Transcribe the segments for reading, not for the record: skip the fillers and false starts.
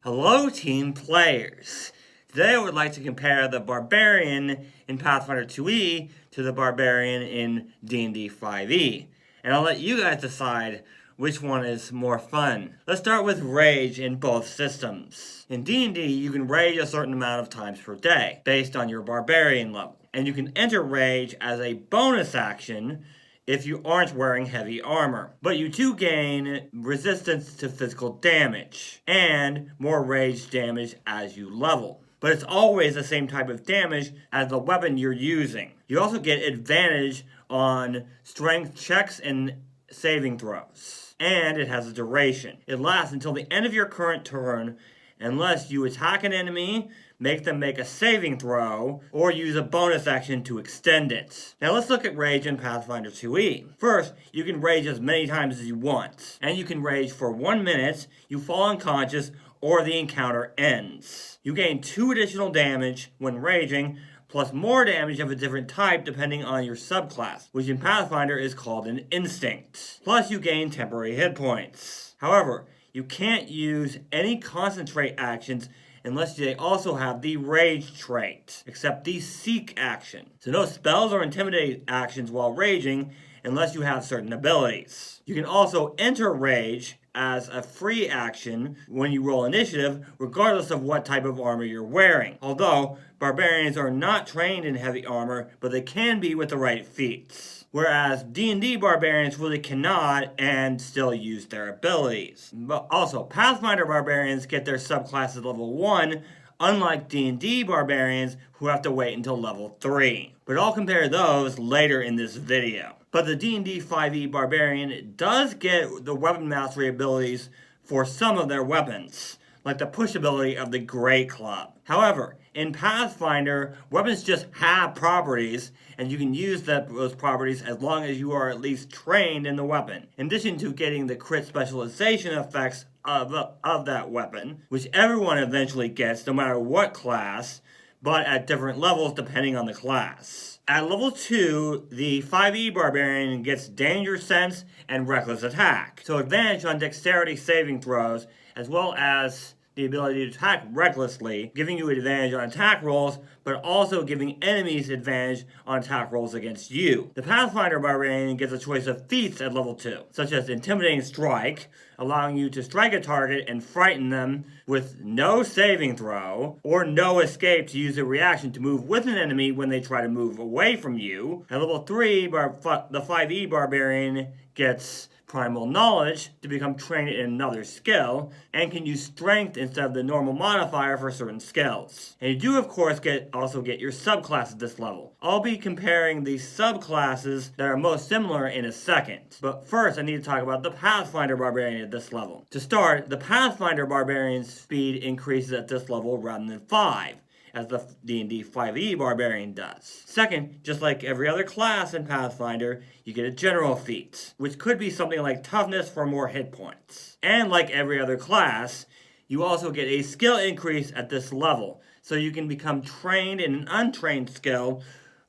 Hello, team players! Today I would like to compare the Barbarian in Pathfinder 2e to the Barbarian in D&D 5e, and I'll let you guys decide which one is more fun. Let's start with rage in both systems. In D&D, you can rage a certain amount of times per day, based on your Barbarian level, and you can enter rage as a bonus action if you aren't wearing heavy armor. But you too gain resistance to physical damage, and more rage damage as you level. But it's always the same type of damage as the weapon you're using. You also get advantage on strength checks and saving throws. And it has a duration. It lasts until the end of your current turn unless you attack an enemy, make them make a saving throw, or use a bonus action to extend it. Now let's look at rage in Pathfinder 2e. First, you can rage as many times as you want, and you can rage for 1 minute, you fall unconscious, or the encounter ends. You gain 2 additional damage when raging, plus more damage of a different type depending on your subclass, which in Pathfinder is called an instinct. Plus you gain temporary hit points. However, you can't use any concentrate actions unless they also have the rage trait, except the seek action. So no spells or intimidate actions while raging unless you have certain abilities. You can also enter rage as a free action when you roll initiative, regardless of what type of armor you're wearing. Although, barbarians are not trained in heavy armor, but they can be with the right feats. Whereas D&D barbarians really cannot and still use their abilities. But also, Pathfinder barbarians get their subclass at level 1, unlike D&D barbarians who have to wait until level 3. But I'll compare those later in this video. But the D&D 5e barbarian does get the weapon mastery abilities for some of their weapons, like the push ability of the Grey Club. However, in Pathfinder, weapons just have properties, and you can use those properties as long as you are at least trained in the weapon. In addition to getting the crit specialization effects of that weapon, which everyone eventually gets no matter what class, but at different levels depending on the class. At level 2, the 5e Barbarian gets Danger Sense and Reckless Attack, so advantage on dexterity saving throws, as well as the ability to attack recklessly, giving you advantage on attack rolls, but also giving enemies advantage on attack rolls against you. The Pathfinder Barbarian gets a choice of feats at level 2, such as Intimidating Strike, allowing you to strike a target and frighten them with no saving throw, or no escape to use a reaction to move with an enemy when they try to move away from you. At level 3, the 5e Barbarian gets Primal Knowledge to become trained in another skill, and can use Strength instead of the normal modifier for certain skills. And you do of course also get your subclass at this level. I'll be comparing the subclasses that are most similar in a second. But first I need to talk about the Pathfinder Barbarian at this level. To start, the Pathfinder Barbarian's speed increases at this level rather than 5. As the D&D 5e Barbarian does. Second, just like every other class in Pathfinder, you get a general feat, which could be something like toughness for more hit points. And like every other class, you also get a skill increase at this level, so you can become trained in an untrained skill,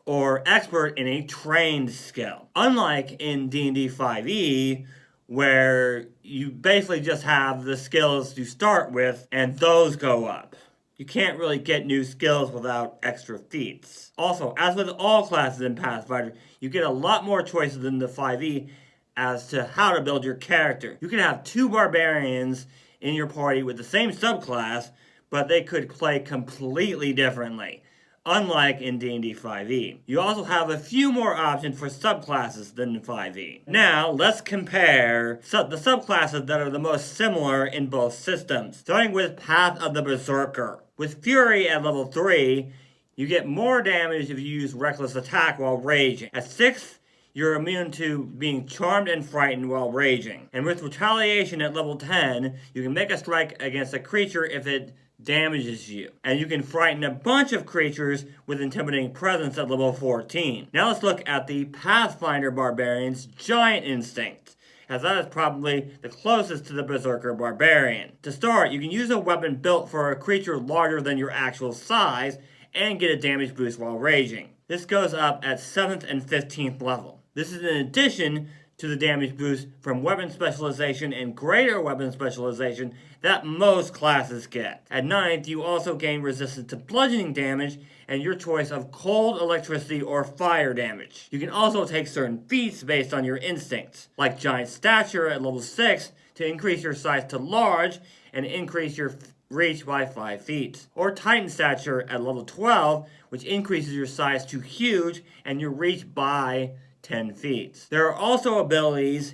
or expert in a trained skill. Unlike in D&D 5e, where you basically just have the skills to start with, and those go up. You can't really get new skills without extra feats. Also, as with all classes in Pathfinder, you get a lot more choices than the 5e as to how to build your character. You can have 2 barbarians in your party with the same subclass, but they could play completely differently, unlike in D&D 5e. You also have a few more options for subclasses than in 5e. Now, let's compare the subclasses that are the most similar in both systems, starting with Path of the Berserker. With Fury at level 3, you get more damage if you use Reckless Attack while raging. At 6th, you're immune to being charmed and frightened while raging. And with Retaliation at level 10, you can make a strike against a creature if it damages you. And you can frighten a bunch of creatures with Intimidating Presence at level 14. Now let's look at the Pathfinder Barbarian's Giant Instinct, as that is probably the closest to the Berserker Barbarian. To start, you can use a weapon built for a creature larger than your actual size and get a damage boost while raging. This goes up at 7th and 15th level. This is in addition to the damage boost from weapon specialization and greater weapon specialization that most classes get. At 9th, you also gain resistance to bludgeoning damage and your choice of cold, electricity, or fire damage. You can also take certain feats based on your instincts, like giant stature at level 6 to increase your size to large and increase your reach by 5 feet, or Titan stature at level 12, which increases your size to huge and your reach by 10 feet. There are also abilities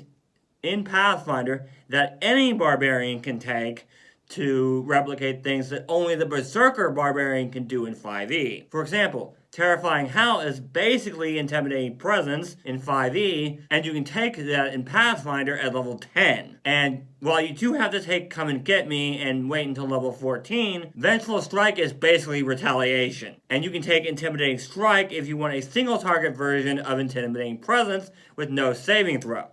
in Pathfinder that any barbarian can take to replicate things that only the Berserker barbarian can do in 5e. For example, Terrifying Howl is basically Intimidating Presence in 5e, and you can take that in Pathfinder at level 10. And while you do have to take Come and Get Me and wait until level 14, Vengeful Strike is basically Retaliation. And you can take Intimidating Strike if you want a single target version of Intimidating Presence with no saving throw.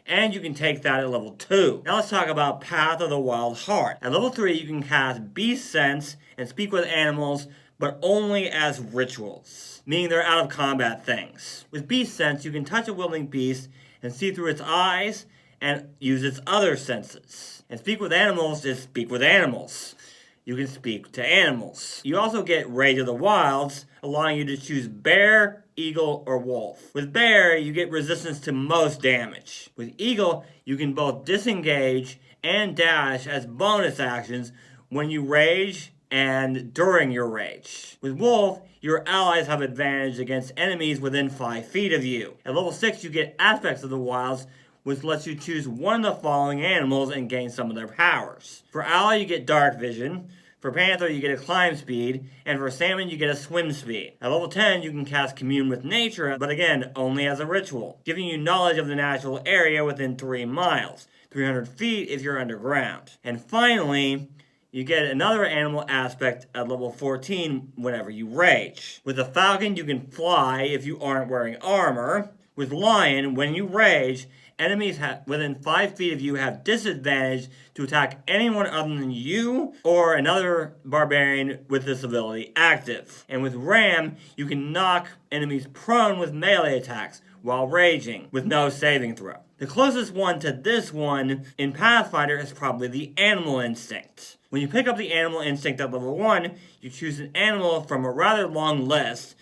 And you can take that at level 2. Now let's talk about Path of the Wild Heart. At level 3, you can cast Beast Sense and Speak with Animals, but only as rituals, meaning they're out of combat things. With Beast Sense, you can touch a willing beast and see through its eyes and use its other senses. And Speak with Animals is speak with animals. You can speak to animals. You also get Rage of the Wilds, allowing you to choose bear, eagle, or wolf. With bear, you get resistance to most damage. With eagle, you can both disengage and dash as bonus actions when you rage and during your rage. With wolf, your allies have advantage against enemies within 5 feet of you. At level 6, you get Aspects of the Wilds, which lets you choose one of the following animals and gain some of their powers. For ally, you get Dark Vision. For Panther, you get a Climb Speed. And for Salmon, you get a Swim Speed. At level 10, you can cast Commune with Nature, but again, only as a ritual, giving you knowledge of the natural area within 3 miles, 300 feet if you're underground. And finally, you get another animal aspect at level 14 whenever you rage. With the Falcon, you can fly if you aren't wearing armor. With Lion, when you rage, enemies within 5 feet of you have disadvantage to attack anyone other than you or another barbarian with this ability active. And with Ram, you can knock enemies prone with melee attacks while raging with no saving throw. The closest one to this one in Pathfinder is probably the Animal Instinct. When you pick up the Animal Instinct at level 1, you choose an animal from a rather long list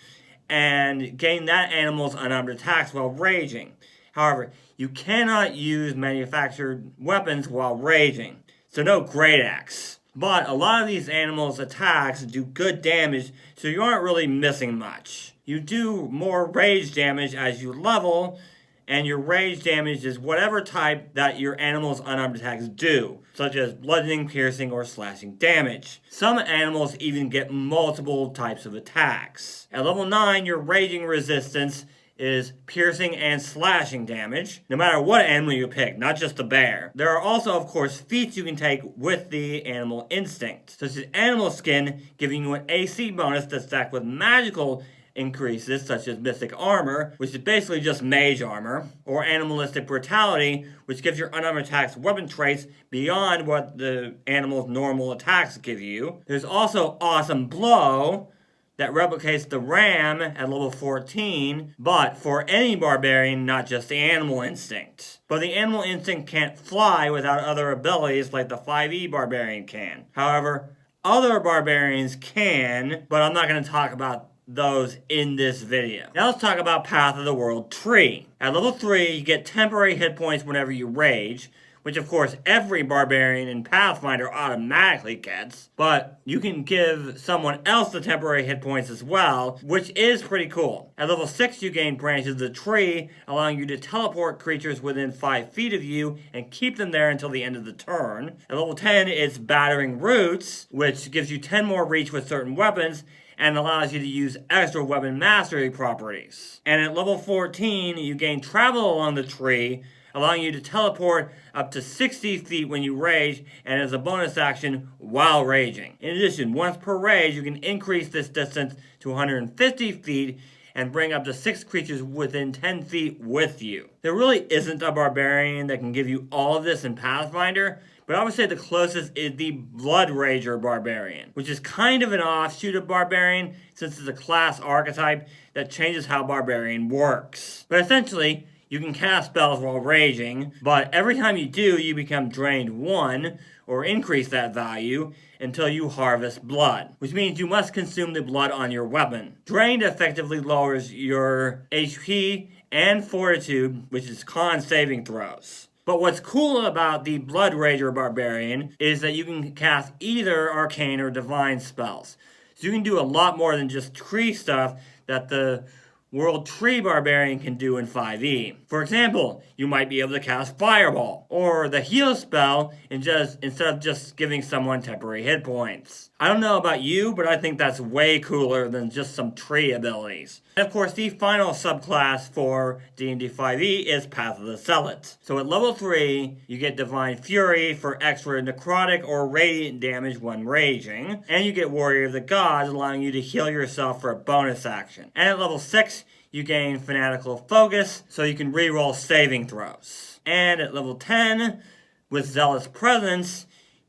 and gain that animal's unarmed attacks while raging. However, you cannot use manufactured weapons while raging, so no Great Axe. But a lot of these animals' attacks do good damage, so you aren't really missing much. You do more rage damage as you level, and your rage damage is whatever type that your animal's unarmed attacks do, such as bludgeoning, piercing, or slashing damage. Some animals even get multiple types of attacks. At level 9, your raging resistance is piercing and slashing damage, no matter what animal you pick, not just the bear. There are also, of course, feats you can take with the Animal Instinct, such as Animal Skin, giving you an AC bonus that's stacked with magical increases, such as Mystic Armor, which is basically just mage armor, or Animalistic Brutality, which gives your unarmed attacks weapon traits beyond what the animal's normal attacks give you. There's also Awesome Blow, that replicates the Ram at level 14, but for any barbarian, not just the Animal Instinct. But the Animal Instinct can't fly without other abilities like the 5e barbarian can. However, other barbarians can, but I'm not going to talk about those in this video. Now let's talk about Path of the World Tree. At level 3, you get temporary hit points whenever you rage, which of course every barbarian in Pathfinder automatically gets, but you can give someone else the temporary hit points as well, which is pretty cool. At level 6, you gain Branches of the Tree, allowing you to teleport creatures within 5 feet of you and keep them there until the end of the turn. At level 10, it's Battering Roots, which gives you 10 more reach with certain weapons, and allows you to use extra weapon mastery properties. And at level 14, you gain Travel Along the Tree, allowing you to teleport up to 60 feet when you rage, and as a bonus action while raging. In addition, once per rage, you can increase this distance to 150 feet and bring up to 6 creatures within 10 feet with you. There really isn't a barbarian that can give you all of this in Pathfinder, but I would say the closest is the bloodrager barbarian, which is kind of an offshoot of barbarian since it's a class archetype that changes how barbarian works. But essentially, You can cast spells while raging, but every time you do, you become drained 1, or increase that value, until you harvest blood, which means you must consume the blood on your weapon. Drained effectively lowers your HP and fortitude, which is con saving throws. But what's cool about the bloodrager barbarian is that you can cast either arcane or divine spells. So you can do a lot more than just tree stuff that the World Tree Barbarian can do in 5e. For example, you might be able to cast Fireball, or the heal spell instead of just giving someone temporary hit points. I don't know about you, but I think that's way cooler than just some tree abilities. And of course, the final subclass for D&D 5e is Path of the Zealot. So at level 3, you get Divine Fury for extra necrotic or radiant damage when raging, and you get Warrior of the Gods, allowing you to heal yourself for a bonus action. And at level 6, you gain Fanatical Focus, so you can reroll saving throws. And at level 10, with Zealot's Presence,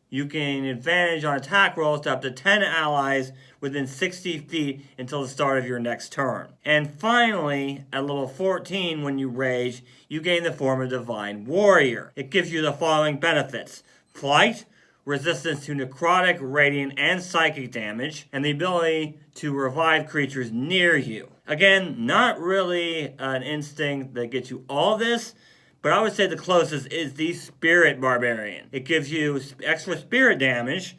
you gain advantage on attack rolls to up to 10 allies within 60 feet until the start of your next turn. And finally, at level 14, when you rage, you gain the form of Divine Warrior. It gives you the following benefits: Flight, resistance to necrotic, radiant, and psychic damage, and the ability to revive creatures near you. Again, not really an instinct that gets you all this, but I would say the closest is the Spirit Barbarian. It gives you extra spirit damage,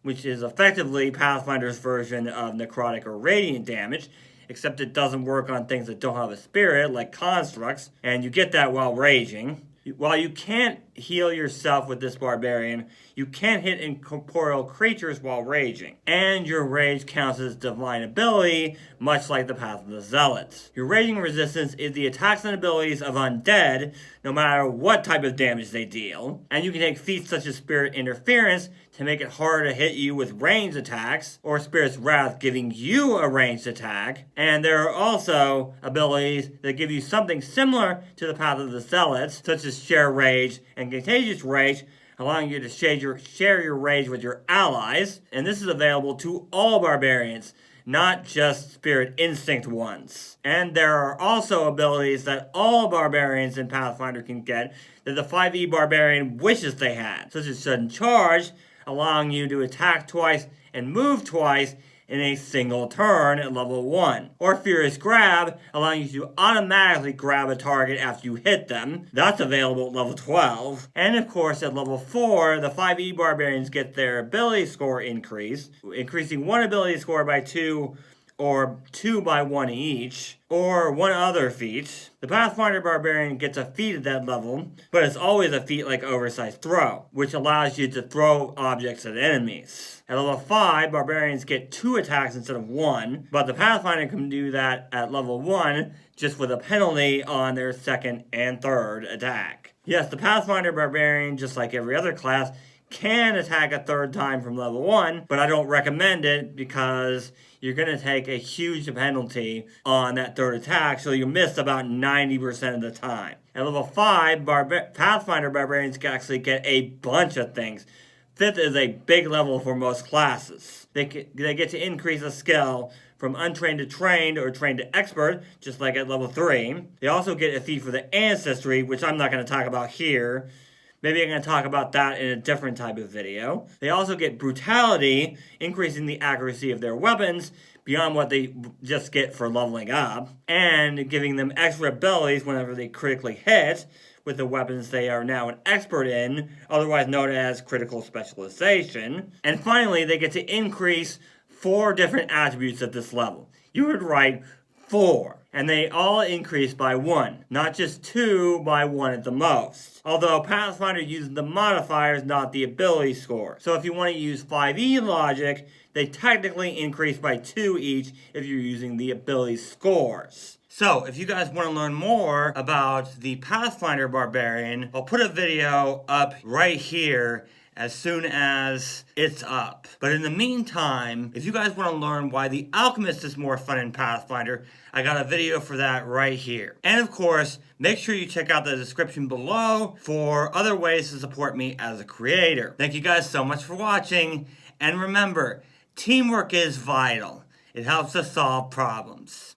which is effectively Pathfinder's version of necrotic or radiant damage, except it doesn't work on things that don't have a spirit, like constructs, and you get that while raging. While you can't heal yourself with this barbarian, you can hit incorporeal creatures while raging. And your rage counts as divine ability, much like the Path of the Zealots. Your raging resistance is the attacks and abilities of undead, no matter what type of damage they deal. And you can take feats such as Spirit Interference to make it harder to hit you with ranged attacks, or Spirit's Wrath giving you a ranged attack. And there are also abilities that give you something similar to the Path of the Zealots, such as Share Rage and Contagious Rage, allowing you to share your rage with your allies. And this is available to all barbarians, not just Spirit Instinct ones. And there are also abilities that all barbarians in Pathfinder can get that the 5e barbarian wishes they had, such as Sudden Charge, allowing you to attack twice and move twice in a single turn at level 1. Or Furious Grab, allowing you to automatically grab a target after you hit them. That's available at level 12. And of course at level 4, the 5e barbarians get their ability score increased, increasing one ability score by 2, or 2 by 1 each, or one other feat. The Pathfinder Barbarian gets a feat at that level, but it's always a feat like Oversized Throw, which allows you to throw objects at enemies. At level 5, Barbarians get 2 attacks instead of 1, but the Pathfinder can do that at level 1, just with a penalty on their second and third attack. Yes, the Pathfinder Barbarian, just like every other class, can attack a third time from level 1, but I don't recommend it because you're going to take a huge penalty on that third attack, so you miss about 90% of the time. At level 5, Pathfinder Barbarians can actually get a bunch of things. 5th is a big level for most classes. They get to increase a skill from untrained to trained or trained to expert, just like at level 3. They also get a feat for the ancestry, which I'm not going to talk about here. Maybe I'm going to talk about that in a different type of video. They also get brutality, increasing the accuracy of their weapons beyond what they just get for leveling up, and giving them extra abilities whenever they critically hit with the weapons they are now an expert in, otherwise known as critical specialization. And finally, they get to increase 4 different attributes at this level. You heard right, 4. And they all increase by 1, not just 2 by 1 at the most. Although Pathfinder uses the modifiers, not the ability score. So if you want to use 5e logic, they technically increase by 2 each if you're using the ability scores. So, if you guys want to learn more about the Pathfinder Barbarian, I'll put a video up right here as soon as it's up. But in the meantime, if you guys want to learn why the Alchemist is more fun in Pathfinder, I got a video for that right here. And of course, make sure you check out the description below for other ways to support me as a creator. Thank you guys so much for watching, and remember, teamwork is vital. It helps us solve problems.